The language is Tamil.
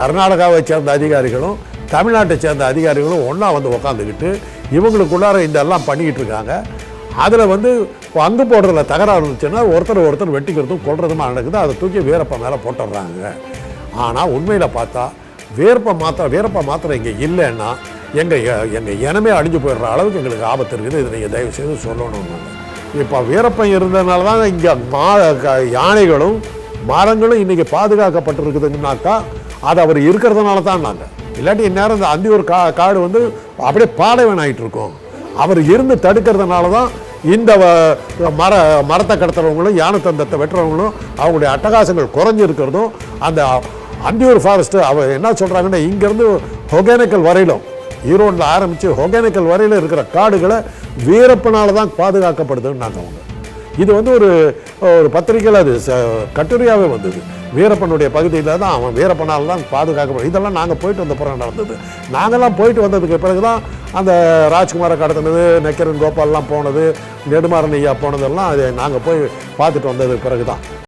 கர்நாடகாவை சேர்ந்த அதிகாரிகளும் தமிழ்நாட்டை சேர்ந்த அதிகாரிகளும் ஒன்றா வந்து உக்காந்துக்கிட்டு இவங்களுக்குள்ளார இதெல்லாம் பண்ணிக்கிட்டு இருக்காங்க. அதில் வந்து பங்கு போடுறதுல தகராறு இருந்துச்சுன்னா ஒருத்தர் வெட்டிக்கிறதும் கொள்றதுமா நடக்குது. அதை தூக்கி வீரப்ப மேலே போட்டுடுறாங்க. ஆனால் உண்மையில் பார்த்தா வீரப்ப மாத்திரம் இங்கே இல்லைன்னா எங்கள் இனமே அழிஞ்சு போயிடுற அளவுக்கு எங்களுக்கு ஆபத்து இருக்குது. இதை நீங்கள் தயவு செய்து சொல்லணும்னு. இப்போ வீரப்பன் இருந்ததுனால தான் இங்கே யானைகளும் மரங்களும் இன்றைக்கி பாதுகாக்கப்பட்டிருக்குதுன்னாக்கா அது அவர் இருக்கிறதுனால தான். நாங்கள் இல்லாட்டி இந்நேரம் இந்த அந்தியூர் காடு வந்து அப்படியே பாலைவன் ஆகிட்டு இருக்கோம். அவர் இருந்து தடுக்கிறதுனால தான் இந்த மரத்தை கடத்துறவங்களும் யானை தந்தத்தை வெட்டுறவங்களும் அவங்களுடைய அட்டகாசங்கள் குறைஞ்சிருக்கிறதும். அந்த அந்தியூர் ஃபாரஸ்ட்டு அவர் என்ன சொல்கிறாங்கன்னா, இங்கேருந்து ஒகேனக்கல் வரையிலும், ஈரோட்டில் ஆரம்பித்து ஒகேனக்கல் வரையில் இருக்கிற காடுகளை வீரப்பனால தான் பாதுகாக்கப்படுதுன்னாங்க அவங்க. இது வந்து ஒரு பத்திரிகையில் அது கட்டுரையாகவே வந்தது. வீரப்பனுடைய பகுதியில் தான் அவன் வீரப்பனால் தான் பாதுகாக்கப்படும். இதெல்லாம் நாங்கள் போயிட்டு வந்த பிறகு நடந்தது. நாங்கள்லாம் போயிட்டு வந்ததுக்கு பிறகு தான் அந்த ராஜ்குமாரை கடத்தினது, நக்கீரன் கோபால்லாம் போனது, நெடுமாறன் ஐயா போனதெல்லாம் அது நாங்கள் போய் பார்த்துட்டு வந்ததுக்கு பிறகு தான்.